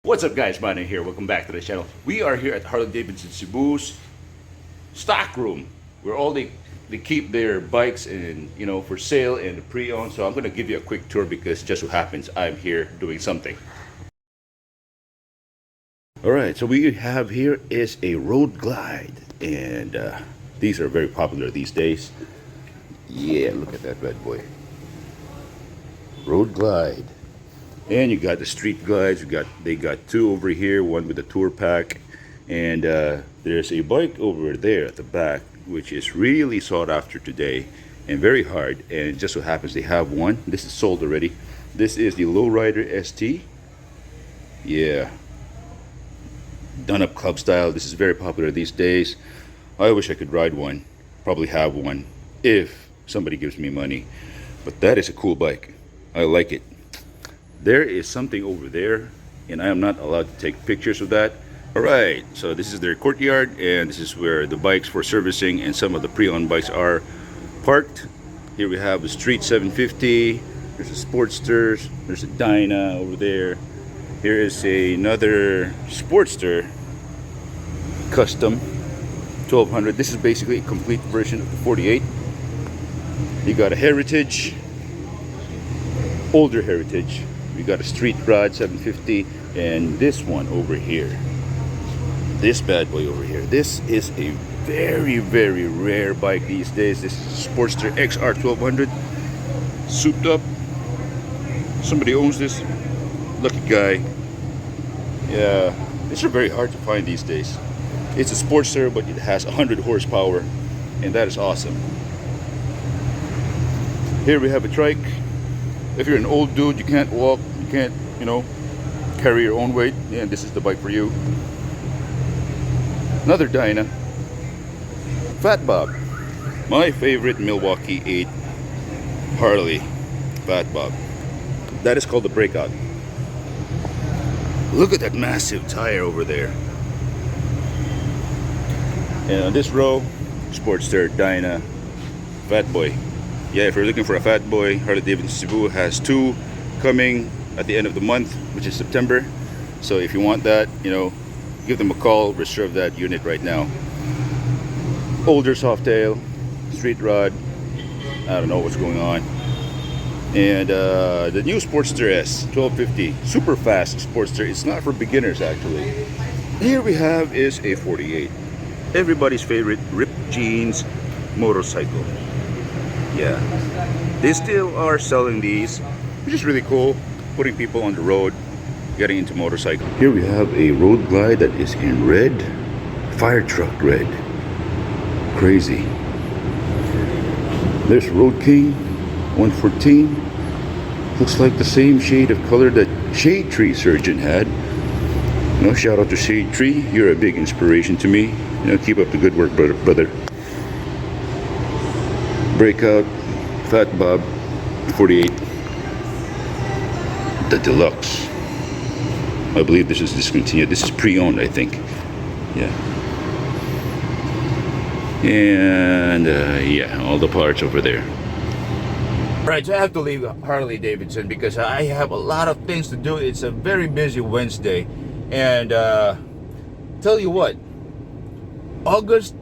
What's up guys, Mania here, welcome back to the channel. We are here at Harley-Davidson Cebu's stock room where all they keep their bikes and for sale and pre-owned. So I'm going to give you a quick tour because just so happens I'm here doing something. Alright, so we have here is a Road Glide, and these are very popular these days. Yeah, look at that bad boy. Road Glide. And you got the street glides. They got two over here, one with a tour pack, and there's a bike over there at the back which is really sought after today and very hard, and it just so happens they have one. This is sold already. This is the Lowrider ST. Yeah, done up club style. This is very popular these days. I wish I could ride one, probably have one if somebody gives me money, but that is a cool bike. I like it. There is something over there, and I am not allowed to take pictures of that. Alright, so this is their courtyard, and this is where the bikes for servicing and some of the pre-owned bikes are parked. Here we have a Street 750, there's a Sportster, there's a Dyna over there. Here is another Sportster Custom 1200. This is basically a complete version of the 48. You got a Heritage, older Heritage. We got a Street Rod 750, and this one over here, this bad boy over here. This is a very rare bike these days. This is a Sportster XR 1200, souped up. Somebody owns this, lucky guy. Yeah, these are very hard to find these days. It's a Sportster, but it has 100 horsepower, and that is awesome. Here we have a trike. If you're an old dude, you can't walk, you can't, carry your own weight, and this is the bike for you. Another Dyna. Fat Bob. My favorite Milwaukee 8 Harley Fat Bob. That is called the Breakout. Look at that massive tire over there. And on this row, Sportster, Dyna, Fat Boy. Yeah, if you're looking for a fat boy, Harley-Davidson Cebu has two coming at the end of the month, which is September. So if you want that, give them a call, reserve that unit right now. Older Softail, Street Rod, I don't know what's going on. And the new Sportster S 1250, super fast Sportster. It's not for beginners actually. Here we have is a 48. Everybody's favorite ripped jeans motorcycle. Yeah, they still are selling these, which is really cool, putting people on the road, getting into motorcycle. Here we have a Road Glide that is in red, fire truck red. Crazy. There's Road King 114. Looks like the same shade of color that Shade Tree Surgeon had. Shout out to Shade Tree. You're a big inspiration to me. Keep up the good work, brother. Breakout, Fat Bob, 48, the Deluxe. I believe this is discontinued. This is pre-owned, I think. Yeah. And yeah, all the parts over there. Right, so I have to leave Harley-Davidson because I have a lot of things to do. It's a very busy Wednesday, and tell you what, August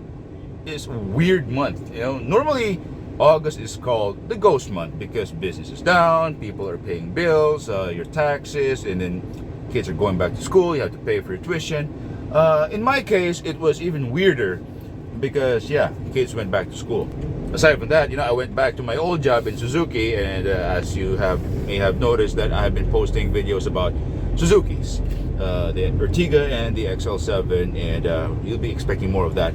is a weird month. Normally August is called the ghost month because business is down, people are paying bills, your taxes, and then kids are going back to school, you have to pay for your tuition. In my case, it was even weirder because, yeah, kids went back to school. Aside from that, I went back to my old job in Suzuki, and as you may have noticed that I have been posting videos about Suzukis, the Ertiga and the XL7, and you'll be expecting more of that.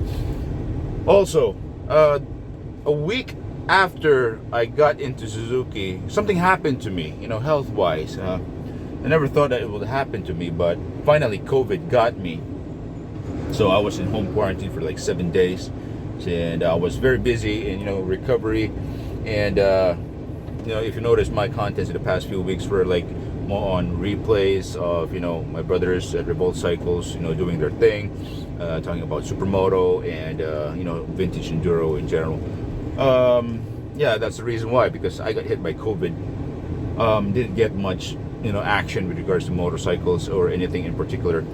Also, a week after I got into Suzuki, something happened to me, health-wise. I never thought that it would happen to me, but finally COVID got me. So I was in home quarantine for like 7 days, and I was very busy in recovery. And if you notice, my contents in the past few weeks were like more on replays of my brothers at REVOLT Cycles, doing their thing, talking about supermoto and vintage enduro in general. Yeah, that's the reason why, because I got hit by COVID. Didn't get much action with regards to motorcycles or anything in particular.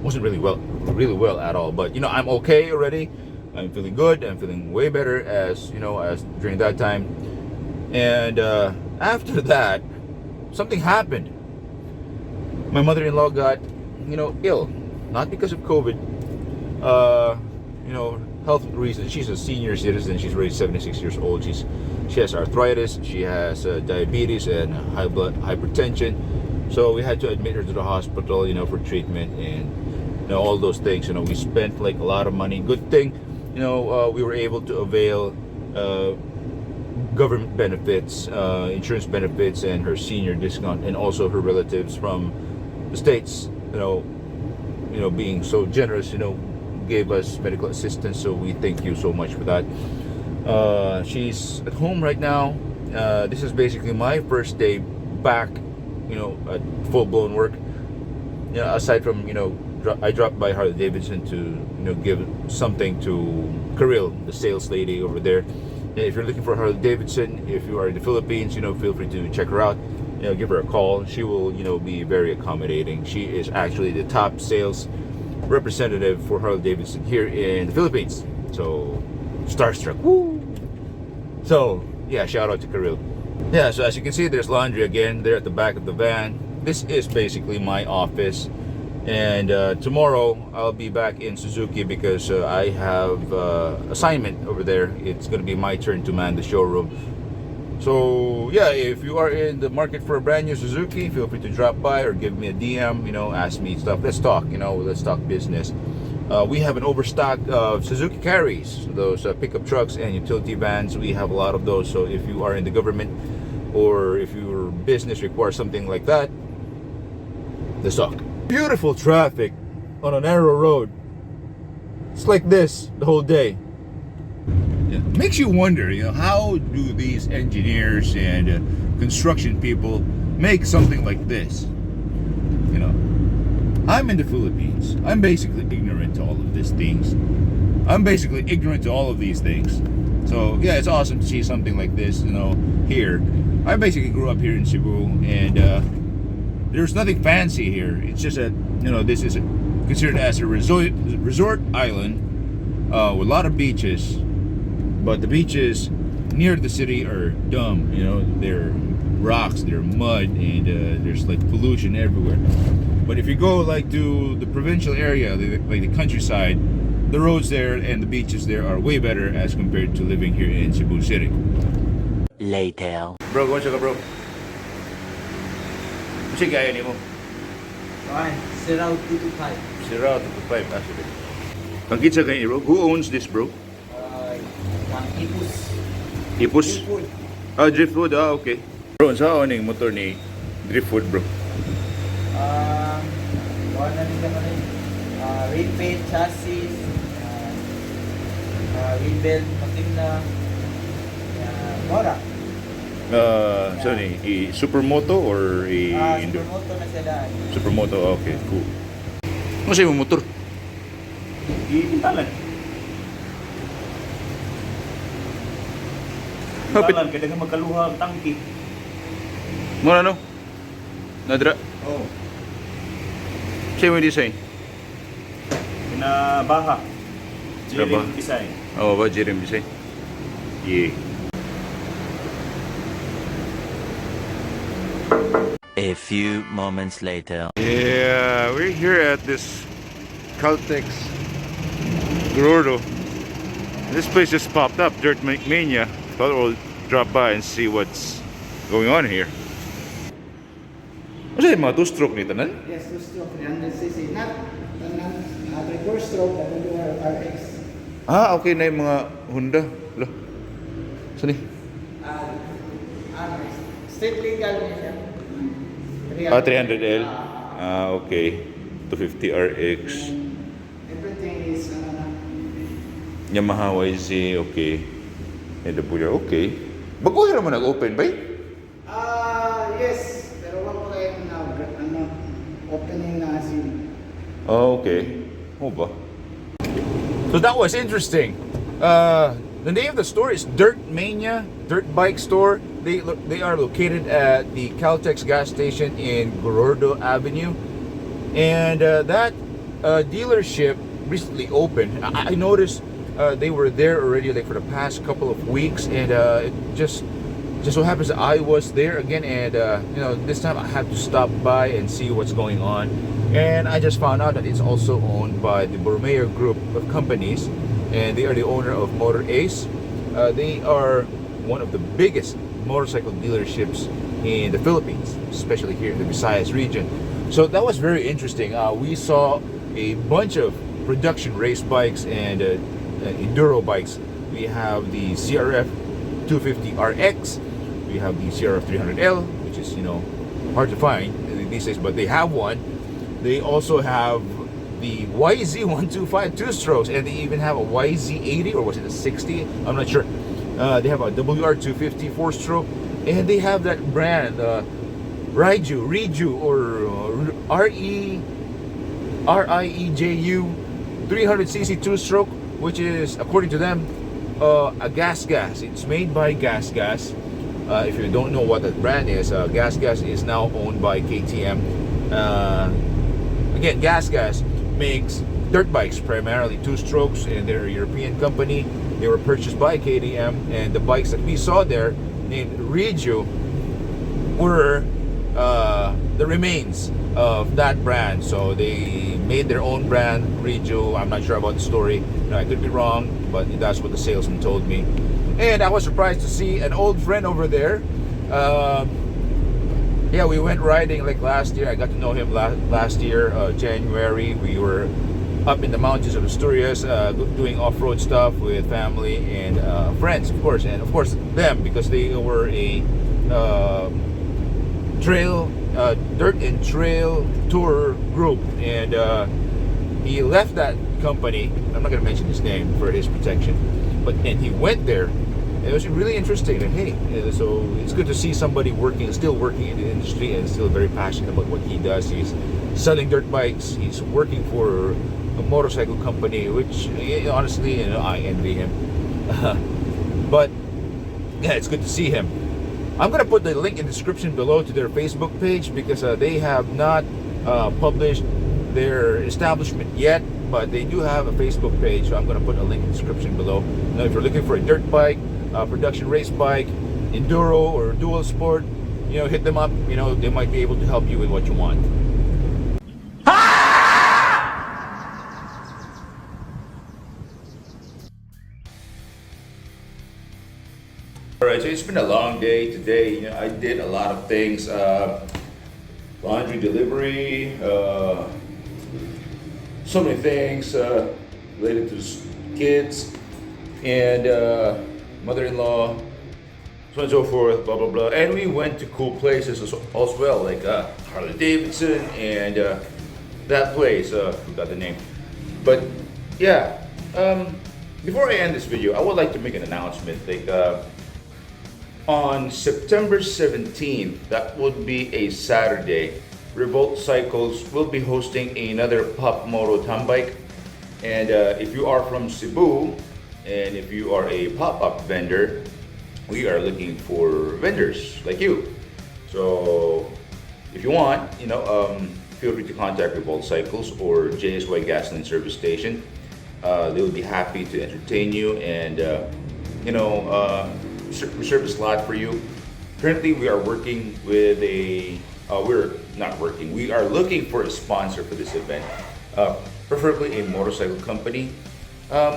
Wasn't really well at all. But I'm okay already. I'm feeling good. I'm feeling way better as during that time. And after that, something happened. My mother-in-law got ill, not because of COVID. Health reasons. She's a senior citizen. She's already 76 years old. She has arthritis. She has diabetes and high blood hypertension. So we had to admit her to the hospital, for treatment and all those things. We spent like a lot of money. Good thing, we were able to avail government benefits, insurance benefits, and her senior discount, and also her relatives from the States, being so generous, gave us medical assistance. So we thank you so much for that. She's at home right now. This is basically my first day back, at full-blown work. Aside from, I dropped by Harley-Davidson to, give something to Karylle, the sales lady over there. And if you're looking for Harley-Davidson, if you are in the Philippines, feel free to check her out. Give her a call. She will, be very accommodating. She is actually the top sales representative for Harley-Davidson here in the Philippines. So, starstruck. Woo! So, yeah, shout out to Karylle. Yeah, so as you can see, there's laundry again there at the back of the van. This is basically my office. And tomorrow, I'll be back in Suzuki because I have assignment over there. It's going to be my turn to man the showroom. So yeah, if you are in the market for a brand new Suzuki, feel free to drop by or give me a DM, ask me stuff. Let's talk, let's talk business. We have an overstock of Suzuki carries, those pickup trucks and utility vans. We have a lot of those. So if you are in the government or if your business requires something like that, let's talk. Beautiful traffic on a narrow road. It's like this the whole day. Makes you wonder, how do these engineers and construction people make something like this? I'm in the Philippines. I'm basically ignorant to all of these things. So yeah, it's awesome to see something like this, here. I basically grew up here in Cebu, and there's nothing fancy here. It's just this is considered as a resort island with a lot of beaches. But the beaches near the city are dumb, they're rocks, they're mud, and there's like pollution everywhere. But if you go like to the provincial area, like the countryside, the roads there and the beaches there are way better as compared to living here in Cebu City. Later. Bro, go check, bro. Kasi gaya ni mo? Siraw 225. Siraw 225 actually. Pangkitsa kayo, bro. Who owns this, bro? Ipus? Driftwood. Driftwood, okay. Bro, saan yung motor ni Driftwood, bro? Wala na rin. Repaint chassis, rebuild, matimna, mora. Saan Supermoto or Supermoto na sila. Supermoto, okay, cool. Ano sa'yo mo motor? Pintalan. Pintalan, kaya nga magkaluha ang tangki. Muna no? Nadra? Oo. Sa'yo mo yung design? Pinabaha. Pinabaha? Jiring design. Oo ba, Jirim design? Yeah. A few moments later. Yeah, we're here at this Caltex Gordo. This place just popped up, Dirtbike Mania. Thought we'll drop by and see what's going on here. What's that, mga two-stroke nito, nan? Yes, 2-stroke, 300cc. Not 4-stroke, but we are RX. Ah, okay na yung mga Honda. Lo. Saan State legal niya. 300L. Okay. 250 RX. Everything is Yamaha YZ, okay. EW, okay. Bago mo nag-open ba? yes. Pero wala ko kayo opening na asin. Oh, okay. Oh ba? So that was interesting. The name of the store is Dirt Mania Dirtbike Store. they are located at the Caltex gas station in Gordo Avenue, and that dealership recently opened. I noticed they were there already like for the past couple of weeks, and it just so happens that I was there again, and this time I had to stop by and see what's going on. And I just found out that it's also owned by the Borromeo Group of companies, and they are the owner of Motor Ace. They are one of the biggest motorcycle dealerships in the Philippines, especially here in the Visayas region. So that was very interesting. We saw a bunch of production race bikes and enduro bikes. We have the CRF 250RX, we have the CRF 300L, which is hard to find these days, but they have one. They also have the YZ125 two-strokes, and they even have a YZ80, or was it a 60? I'm not sure. They have a WR250 four-stroke, and they have that brand, Reju, or REJU 300cc two-stroke, which is, according to them, a gas. It's made by gas. If you don't know what that brand is, gas is now owned by KTM. Again, gas makes dirt bikes, primarily two strokes, and they're a European company. They were purchased by KTM, and the bikes that we saw there named Reju were the remains of that brand. So they made their own brand, Reju. I'm not sure about the story. I could be wrong, but that's what the salesman told me. And I was surprised to see an old friend over there. Yeah, we went riding like last year. I got to know him last year, January. We were up in the mountains of Asturias, doing off-road stuff with family and friends, of course, and of course them, because they were a dirt and trail tour group. And he left that company. I'm not going to mention his name for his protection, and he went there. It was really interesting. And hey, so it's good to see somebody still working in the industry, and still very passionate about what he does. He's selling dirt bikes. He's working for a motorcycle company, which honestly, I envy him. But yeah, it's good to see him. I'm gonna put the link in the description below to their Facebook page, because they have not published their establishment yet, but they do have a Facebook page. So I'm gonna put a link in the description below. Now, if you're looking for a dirt bike, production race bike, enduro, or dual sport, hit them up. They might be able to help you with what you want. Alright, so it's been a long day today. I did a lot of things. Laundry delivery, so many things related to kids and mother-in-law, so on and so forth, blah blah blah. And we went to cool places as well, like Harley-Davidson and that place, forgot the name. But yeah, before I end this video, I would like to make an announcement. Like on September 17th, that would be a Saturday, Revolt Cycles will be hosting another PopMoto Tambike. And if you are from Cebu, and if you are a pop-up vendor, we are looking for vendors like you. So if you want, feel free to contact Revolt Cycles or JSY Gasoline Service Station. They'll be happy to entertain you and reserve a slot for you. Currently, we are working with we are looking for a sponsor for this event, preferably a motorcycle company.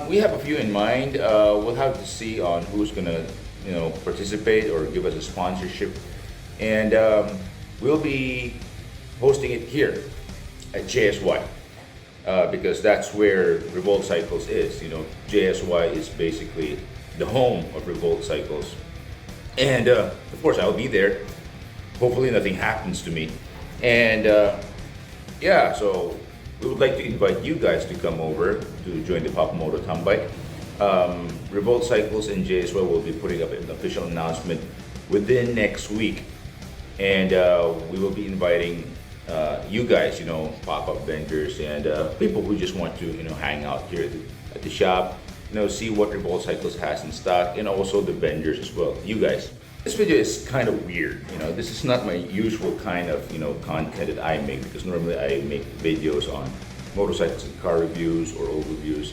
We have a few in mind. We'll have to see on who's gonna participate or give us a sponsorship, and we'll be hosting it here at JSY, because that's where Revolt Cycles is. JSY is basically the home of Revolt Cycles, and of course I'll be there. Hopefully nothing happens to me, and yeah, so we would like to invite you guys to come over to join the PopMoto Tambike. Revolt Cycles and JSY will be putting up an official announcement within next week, and we will be inviting you guys, pop-up vendors and people who just want to hang out here at the shop, see what Revolt Cycles has in stock, and also the vendors as well, you guys. This video is kind of weird, you know. This is not my usual kind of, you know, content that I make, because normally I make videos on motorcycles and car reviews or overviews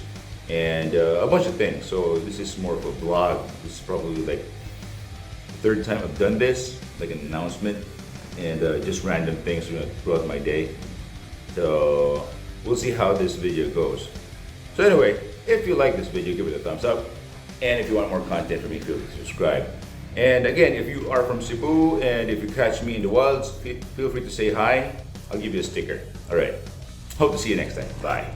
and a bunch of things. So this is more of a vlog. This is probably like the third time I've done this, like an announcement and just random things, you know, throughout my day. So we'll see how this video goes. So anyway, if you like this video, give it a thumbs up. And if you want more content from me, feel free to subscribe. And again, if you are from Cebu and if you catch me in the wilds, feel free to say hi. I'll give you a sticker. All right. Hope to see you next time. Bye.